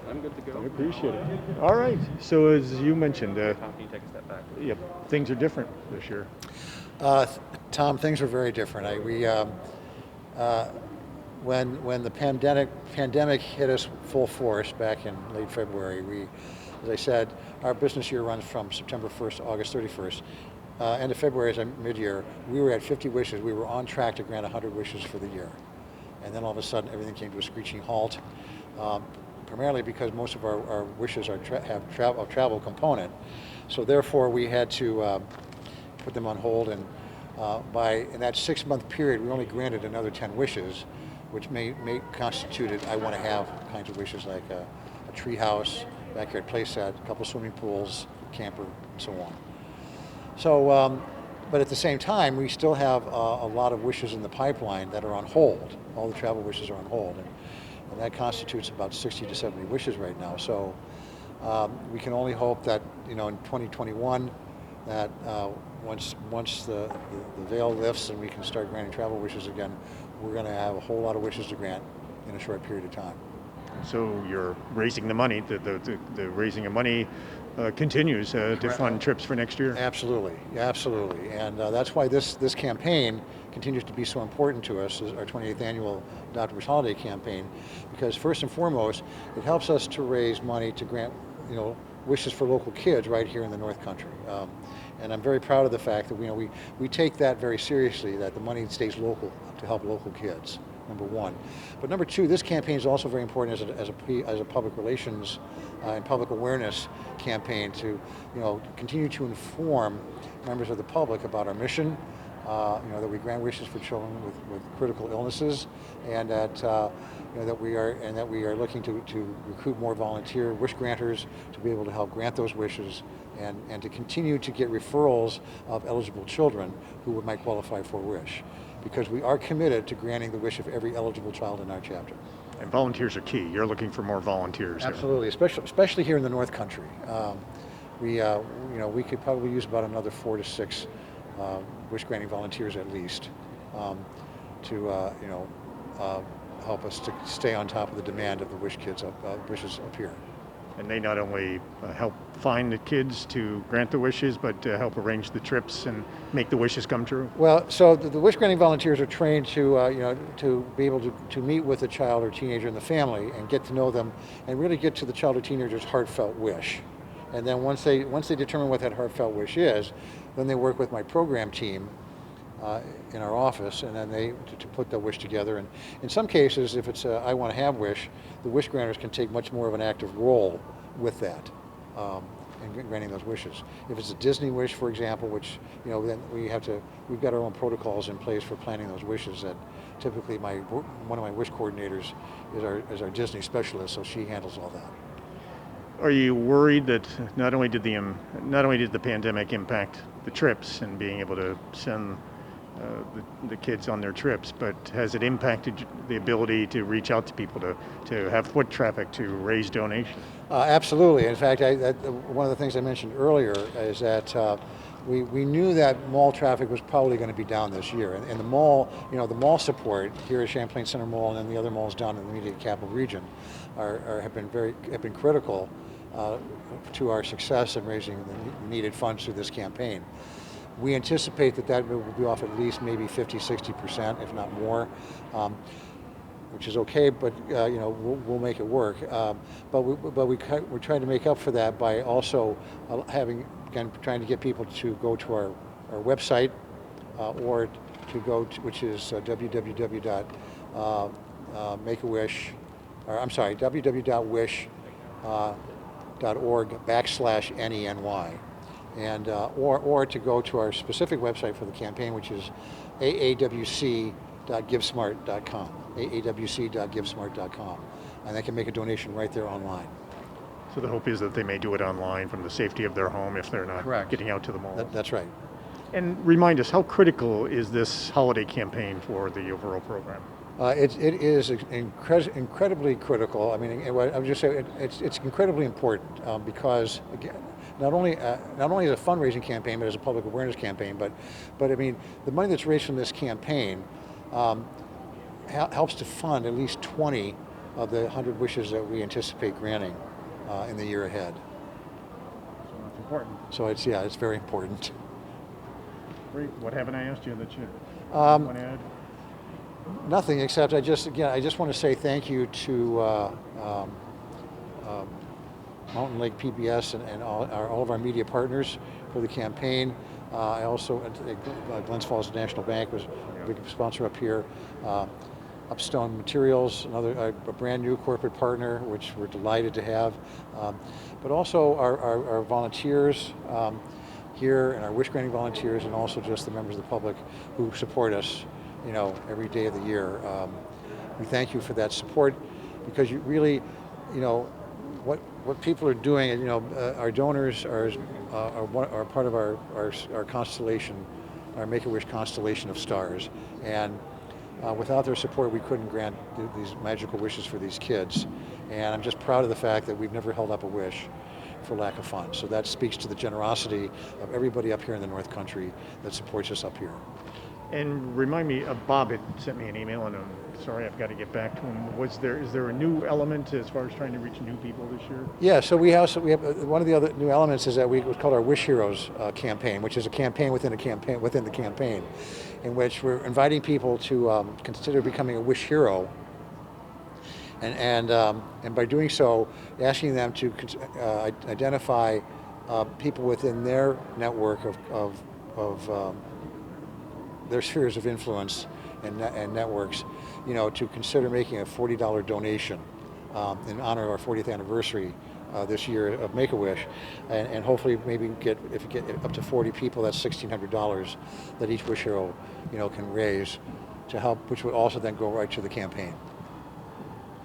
I'm good to go. I appreciate it. All right. So as you mentioned, Tom, can you take a step back? yep, things are different this year. Uh, Tom, things are very different. Uh, when the pandemic hit us full force back in late February, as I said, our business year runs from September 1st to August 31st. End of February is mid-year. We were at 50 wishes. We were on track to grant 100 wishes for the year, and then all of a sudden everything came to a screeching halt. Primarily because most of our wishes have a travel component, so therefore we had to put them on hold. And in that 6-month period, we only granted another 10 wishes, which may constituted I want to have kinds of wishes like a tree house, backyard play set, a couple swimming pools, camper, and so on. So, but at the same time, we still have a lot of wishes in the pipeline that are on hold. All the travel wishes are on hold, and that constitutes about 60 to 70 wishes right now. So we can only hope that in 2021, that once the veil lifts and we can start granting travel wishes again, we're going to have a whole lot of wishes to grant in a short period of time. So you're raising the money. The raising of money continues to fund trips for next year. Absolutely, absolutely, and that's why this campaign continues to be so important to us, as our 28th annual Dr. Wish Holiday Campaign, because first and foremost, it helps us to raise money to grant wishes for local kids right here in the North Country. And I'm very proud of the fact that we take that very seriously, that the money stays local to help local kids. Number one, but number two, this campaign is also very important as a public relations and public awareness campaign to continue to inform members of the public about our mission. That we grant wishes for children with critical illnesses, and that we are looking to recruit more volunteer wish granters to be able to help grant those wishes, and to continue to get referrals of eligible children who might qualify for a wish, because we are committed to granting the wish of every eligible child in our chapter. And volunteers are key. You're looking for more volunteers. Absolutely, especially here in the North Country. We could probably use about another 4 to 6 wish granting volunteers at least to help us to stay on top of the demand of the wishes up here. And they not only help find the kids to grant the wishes, but help arrange the trips and make the wishes come true. Well, so the wish granting volunteers are trained to be able to meet with a child or teenager in the family and get to know them, and really get to the child or teenager's heartfelt wish. And then once they determine what that heartfelt wish is, then they work with my program team in our office, and then to put the wish together. And in some cases, if it's a I want to have wish, the wish granters can take much more of an active role with that in granting those wishes. If it's a Disney wish, for example, which then we've got our own protocols in place for planning those wishes. That typically one of my wish coordinators is our Disney specialist, so she handles all that. Are you worried that not only did the pandemic impact the trips and being able to send the kids on their trips, but has it impacted the ability to reach out to people, to have foot traffic, to raise donations? Absolutely. In fact, one of the things I mentioned earlier is that we knew that mall traffic was probably going to be down this year, and the mall support here at Champlain Center Mall and then the other malls down in the immediate capital region have been critical to our success in raising the needed funds through this campaign. We anticipate that will be off at least maybe 50-60%, if not more, which is okay, but we'll make it work. But we're trying to make up for that by also trying to get people to go to our website or to go to, which is www.wish.org/NENY. And or to go to our specific website for the campaign, which is aawc.givesmart.com, aawc.givesmart.com, and they can make a donation right there online. So the hope is that they may do it online from the safety of their home if they're not Correct. Getting out to the mall. That's right. And remind us, how critical is this holiday campaign for the overall program? It is incredibly critical. I mean, I would just say it's incredibly important because, again, not only as a fundraising campaign, but as a public awareness campaign. But I mean, the money that's raised from this campaign helps to fund at least 20 of the 100 wishes that we anticipate granting in the year ahead. So that's important. So it's very important. Great. What haven't I asked you that you Um, want to add? Nothing except I just want to say thank you to Mountain Lake PBS and all of our media partners for the campaign. I also, Glens Falls National Bank was a big sponsor up here. Upstone Materials, another a brand new corporate partner, which we're delighted to have. But also our volunteers here, and our wish granting volunteers, and also just the members of the public who support us, every day of the year. We thank you for that support, because you really, what people are doing, and our donors are part of our constellation, our Make-A-Wish constellation of stars, and without their support, we couldn't grant these magical wishes for these kids. And I'm just proud of the fact that we've never held up a wish for lack of funds. So that speaks to the generosity of everybody up here in the North Country that supports us up here. And remind me, Bob had sent me an email, and I'm sorry, I've got to get back to him. Is there a new element as far as trying to reach new people this year? Yeah, so we have one of the other new elements is that what's called our Wish Heroes campaign, which is a campaign within a campaign within the campaign, in which we're inviting people to consider becoming a Wish Hero, and by doing so, asking them to identify people within their network of their spheres of influence and networks, to consider making a $40 donation in honor of our 40th anniversary this year of Make-A-Wish, and hopefully maybe if you get up to 40 people, that's $1,600 that each Wish Hero can raise to help, which would also then go right to the campaign.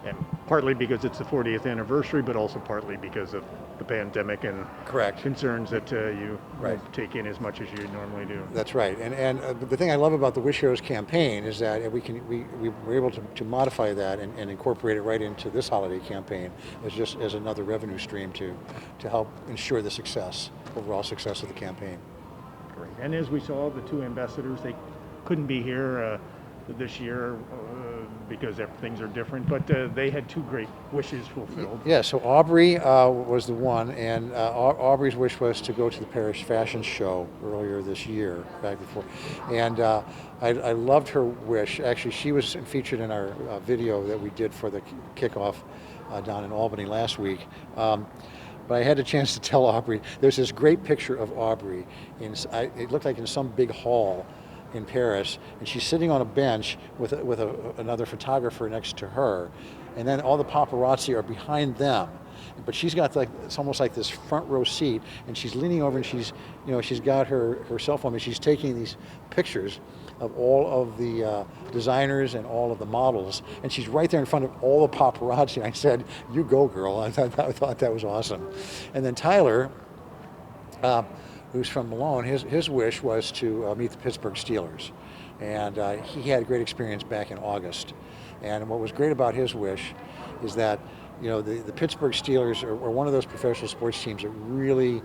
And partly because it's the 40th anniversary, but also partly because of the pandemic and Correct. concerns that you Right. won't take in as much as you normally do. That's right, and the thing I love about the Wish Heroes campaign is that we were able to modify that and incorporate it right into this holiday campaign as another revenue stream to help ensure the overall success of the campaign. Great. And as we saw, the two ambassadors, they couldn't be here this year because things are different, but they had two great wishes fulfilled. Yeah, so Aubrey was the one, and Aubrey's wish was to go to the Paris Fashion Show earlier this year, back before. And I loved her wish. Actually, she was featured in our video that we did for the kickoff down in Albany last week. But I had a chance to tell Aubrey, there's this great picture of Aubrey, it looked like in some big hall in Paris, and she's sitting on a bench with another photographer next to her, and then all the paparazzi are behind them, but she's got it's almost like this front row seat, and she's leaning over, and she's got her cell phone, and she's taking these pictures of all of the designers and all of the models, and she's right there in front of all the paparazzi. And I said, "You go, girl." I thought that was awesome. And then Tyler, who's from Malone, his wish was to meet the Pittsburgh Steelers. And he had a great experience back in August. And what was great about his wish is that, the Pittsburgh Steelers are one of those professional sports teams that really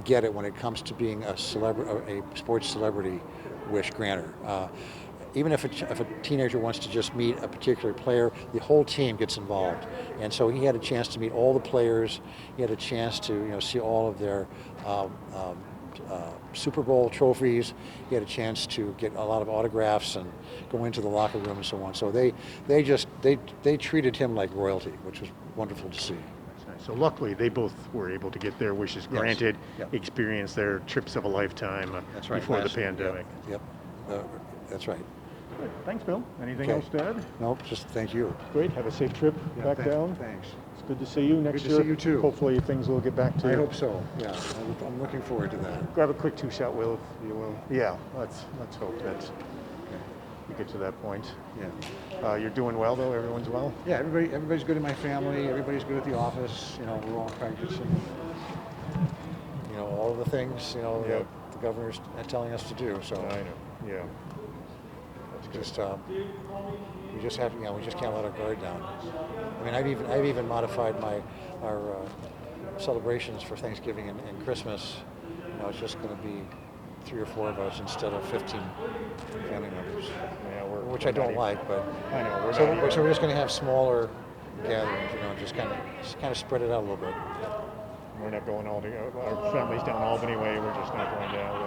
get it when it comes to being a sports celebrity wish granter. Even if a teenager wants to just meet a particular player, the whole team gets involved. And so he had a chance to meet all the players. He had a chance to see all of their Super Bowl trophies. He had a chance to get a lot of autographs and go into the locker room and so on. So they treated him like royalty, which was wonderful to see. So luckily, they both were able to get their wishes granted, Yep. experience their trips of a lifetime That's right. before the pandemic. Yep. That's right. Good. Thanks, Bill. Anything Okay. else to add? No, just thank you. Great. Have a safe trip back down. Thanks. It's good to see you next to year. see you too. Hopefully things will get back to I hope so. Yeah, I'm looking forward to that. Grab a quick two-shot, Will, if you will. Yeah, let's hope that we get to that point. Yeah. You're doing well, though? Everyone's well? Yeah, everybody's good in my family. Everybody's good at the office. We're all practicing. All of the things that the governor's telling us to do. So I know. Yeah. just we just have we just can't let our guard down. I mean, I've even modified our celebrations for Thanksgiving and Christmas. It's just going to be 3 or 4 of us instead of 15 family members. Yeah, which I don't like, but I know. so we're just going to have smaller gatherings, just kind of spread it out a little bit. We're not going all together. Our family's down Albany way. We're just not going down.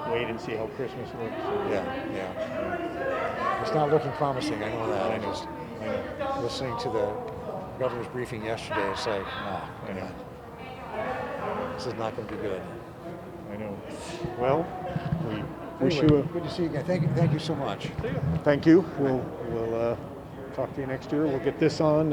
We'll wait and see how Christmas looks. Yeah. It's not looking promising. I know that. I know. Listening to the governor's briefing yesterday, it's like, I know. this is not going to be good. I know. Well, we wish Anyway, you good to see you again. Thank you so much. thank you. We'll talk to you next year. We'll get this on.